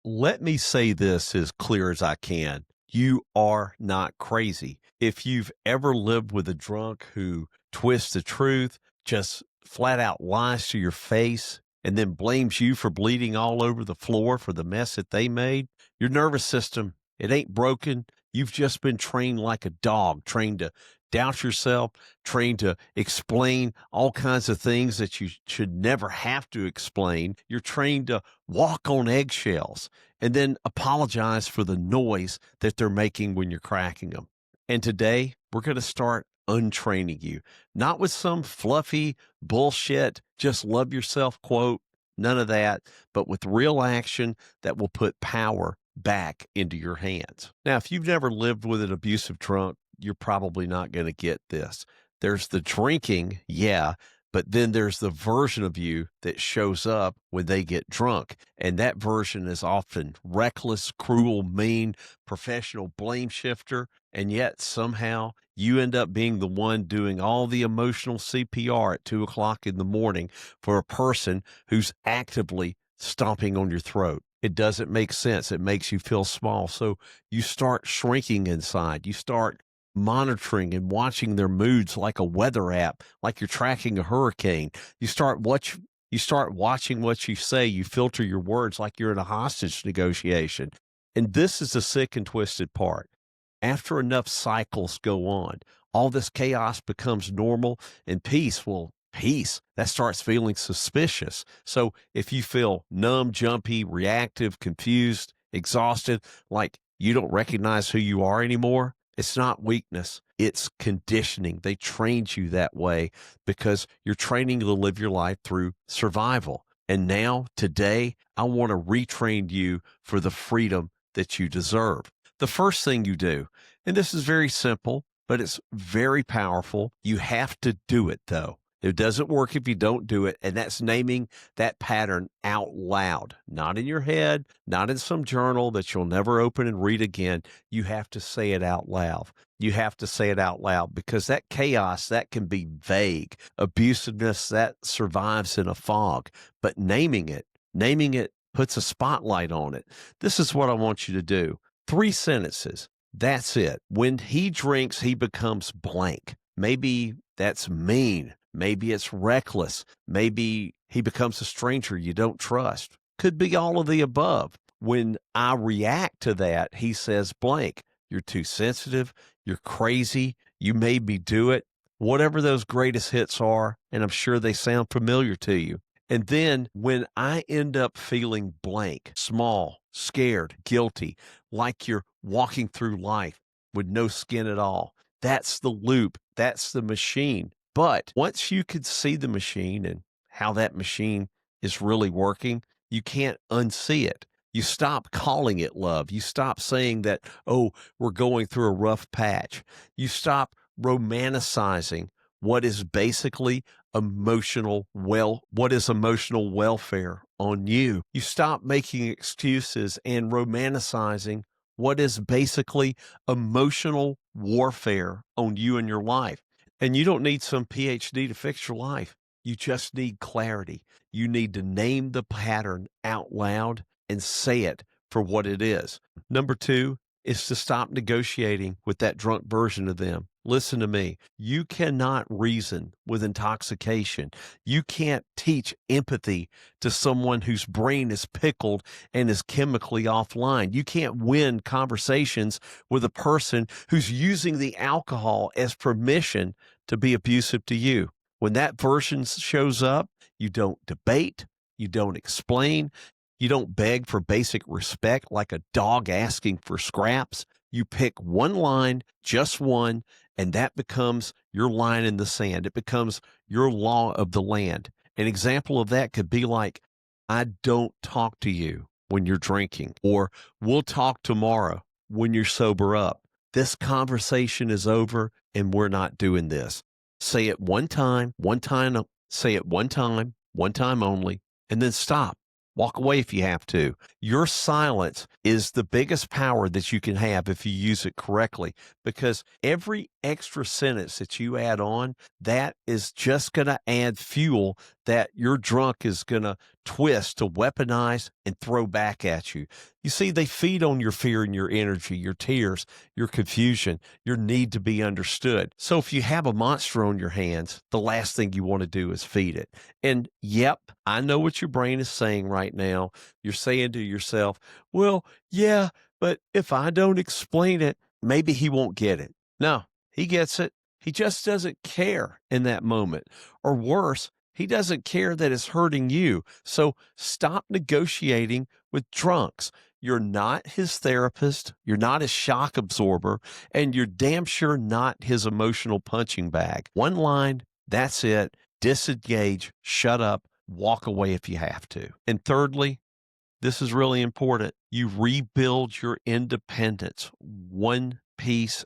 Let me say this as clear as I can. You are not crazy. If you've ever lived with a drunk who twists the truth, just flat out lies to your face, and then blames you for bleeding all over the floor for the mess that they made, your nervous system, it ain't broken. You've just been trained like a dog, trained to doubt yourself, trained to explain all kinds of things that you should never have to explain. You're trained to walk on eggshells and then apologize for the noise that they're making when you're cracking them. And today, we're going to start untraining you, not with some fluffy bullshit, just love yourself quote, none of that, but with real action that will put power back into your hands. Now, if you've never lived with an abusive drunk, you're probably not going to get this. There's the drinking, yeah, but then there's the version of you that shows up when they get drunk. And that version is often reckless, cruel, mean, professional blame shifter. And yet somehow you end up being the one doing all the emotional CPR at 2 o'clock in the morning for a person who's actively stomping on your throat. It doesn't make sense. It makes you feel small. So you start shrinking inside. You start monitoring and watching their moods like a weather app, like you're tracking a hurricane. You start watching what you say. You filter your words like you're in a hostage negotiation. And this is the sick and twisted part. After enough cycles go on, all this chaos becomes normal and peace, that starts feeling suspicious. So if you feel numb, jumpy, reactive, confused, exhausted, like you don't recognize who you are anymore, it's not weakness. It's conditioning. They trained you that way because you're training to live your life through survival. And now, today, I want to retrain you for the freedom that you deserve. The first thing you do, and this is very simple, but it's very powerful. You have to do it, though. It doesn't work if you don't do it, and that's naming that pattern out loud, not in your head, not in some journal that you'll never open and read again. You have to say it out loud. You have to say it out loud because that chaos, that can be vague. Abusiveness, that survives in a fog, but naming it puts a spotlight on it. This is what I want you to do. 3 sentences. That's it. When he drinks, he becomes blank. Maybe that's mean. Maybe it's reckless. Maybe he becomes a stranger you don't trust. Could be all of the above. When I react to that, he says blank. You're too sensitive. You're crazy. You made me do it. Whatever those greatest hits are, and I'm sure they sound familiar to you. And then when I end up feeling blank, small, scared, guilty, like you're walking through life with no skin at all, that's the loop. That's the machine. But once you could see the machine and how that machine is really working, you can't unsee it. You stop calling it love. You stop saying that, oh, we're going through a rough patch. You stop romanticizing what is basically what is emotional welfare on you. You stop making excuses and romanticizing what is basically emotional warfare on you and your life. And you don't need some PhD to fix your life. You just need clarity. You need to name the pattern out loud and say it for what it is. Number 2 is to stop negotiating with that drunk version of them. Listen to me. You cannot reason with intoxication. You can't teach empathy to someone whose brain is pickled and is chemically offline. You can't win conversations with a person who's using the alcohol as permission to be abusive to you. When that version shows up, you don't debate, you don't explain, you don't beg for basic respect like a dog asking for scraps. You pick one line, just one, and that becomes your line in the sand. It becomes your law of the land. An example of that could be like, I don't talk to you when you're drinking, or we'll talk tomorrow when you're sober up. This conversation is over and we're not doing this. Say it one time, say it one time only, and then stop. Walk away if you have to. Your silence is the biggest power that you can have if you use it correctly, because every extra sentence that you add on, that is just going to add fuel that your drunk is going to twist to weaponize and throw back at you. You see, they feed on your fear and your energy, your tears, your confusion, your need to be understood. So if you have a monster on your hands, the last thing you want to do is feed it. And yep, I know what your brain is saying right now. You're saying to yourself, well, yeah, but if I don't explain it, maybe he won't get it. No, he gets it. He just doesn't care in that moment. Or worse, he doesn't care that it's hurting you. So stop negotiating with drunks. You're not his therapist. You're not his shock absorber. And you're damn sure not his emotional punching bag. One line, that's it. Disengage, shut up, walk away if you have to. And thirdly, this is really important. You rebuild your independence one piece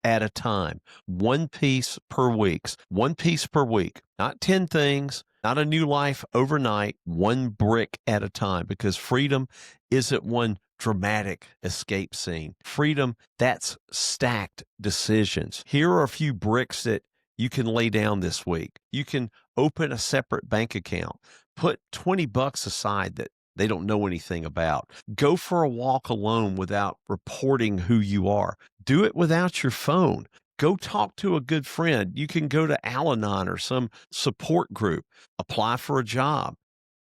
at a time, one piece per week, one piece per week, not 10 things, not a new life overnight, one brick at a time, because freedom isn't one dramatic escape scene. Freedom, that's stacked decisions. Here are a few bricks that you can lay down this week. You can open a separate bank account, put $20 aside that they don't know anything about. Go for a walk alone without reporting who you are. Do it without your phone. Go talk to a good friend. You can go to Al-Anon or some support group, apply for a job,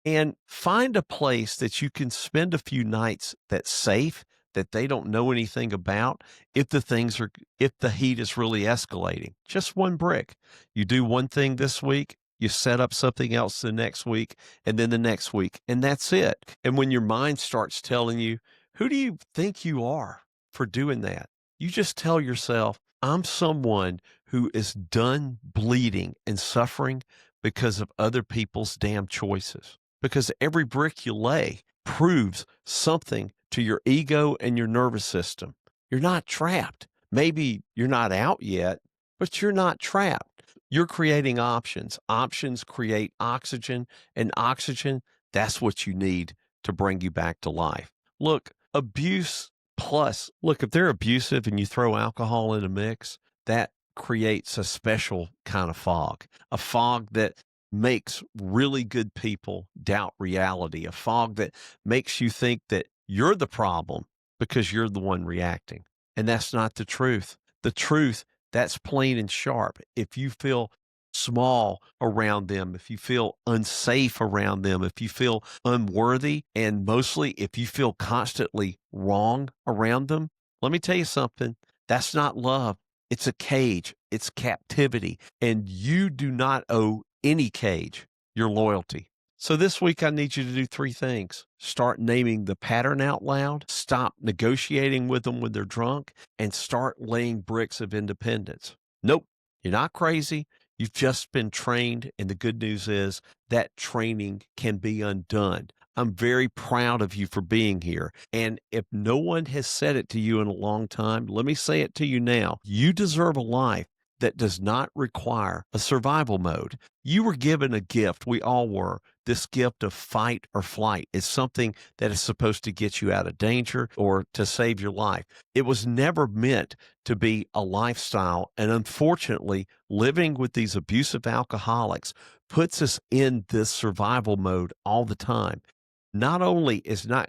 and find a place that you can spend a few nights that's safe, that they don't know anything about if the heat is really escalating. Just one brick. You do one thing this week, you set up something else the next week, and then the next week, and that's it. And when your mind starts telling you, who do you think you are for doing that? You just tell yourself, I'm someone who is done bleeding and suffering because of other people's damn choices. Because every brick you lay proves something to your ego and your nervous system. You're not trapped. Maybe you're not out yet, but you're not trapped. You're creating options. Options create oxygen, and oxygen, that's what you need to bring you back to life. Look, if they're abusive and you throw alcohol in a mix, that creates a special kind of fog, a fog that makes really good people doubt reality, a fog that makes you think that you're the problem because you're the one reacting. And that's not the truth. The truth, that's plain and sharp. If you feel small around them, if you feel unsafe around them, if you feel unworthy, and mostly if you feel constantly wrong around them, let me tell you something. That's not love. It's a cage. It's captivity. And you do not owe any cage your loyalty. So this week, I need you to do 3 things. Start naming the pattern out loud, stop negotiating with them when they're drunk, and start laying bricks of independence. Nope, you're not crazy. You've just been trained, and the good news is that training can be undone. I'm very proud of you for being here. And if no one has said it to you in a long time, let me say it to you now. You deserve a life that does not require a survival mode. You were given a gift. We all were. This gift of fight or flight is something that is supposed to get you out of danger or to save your life. It was never meant to be a lifestyle. And unfortunately, living with these abusive alcoholics puts us in this survival mode all the time. Not only is not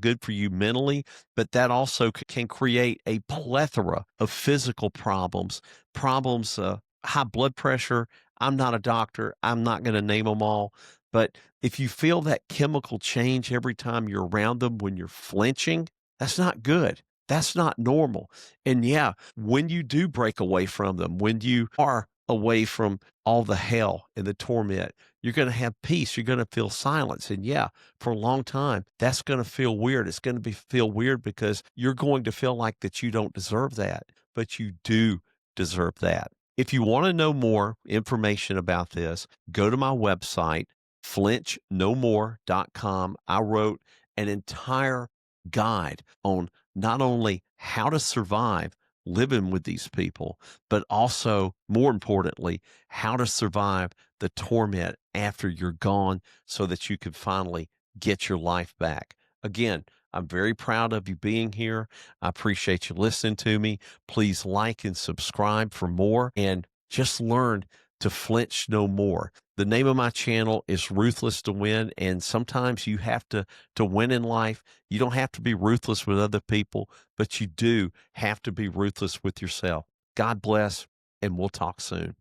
good for you mentally, but that also can create a plethora of physical problems, high blood pressure. I'm not a doctor. I'm not going to name them all. But if you feel that chemical change every time you're around them when you're flinching, that's not good. That's not normal. And yeah, when you do break away from them, when you are away from all the hell and the torment, you're going to have peace. You're going to feel silence. And yeah, for a long time, that's going to feel weird. It's going to feel weird because you're going to feel like that you don't deserve that, but you do deserve that. If you want to know more information about this, go to my website, flinchnomore.com. I wrote an entire guide on not only how to survive living with these people, but also, more importantly, how to survive the torment after you're gone so that you can finally get your life back. Again, I'm very proud of you being here. I appreciate you listening to me. Please like and subscribe for more, and just learn to flinch no more. The name of my channel is Ruthless to Win, and sometimes you have to win in life. You don't have to be ruthless with other people, but you do have to be ruthless with yourself. God bless, and we'll talk soon.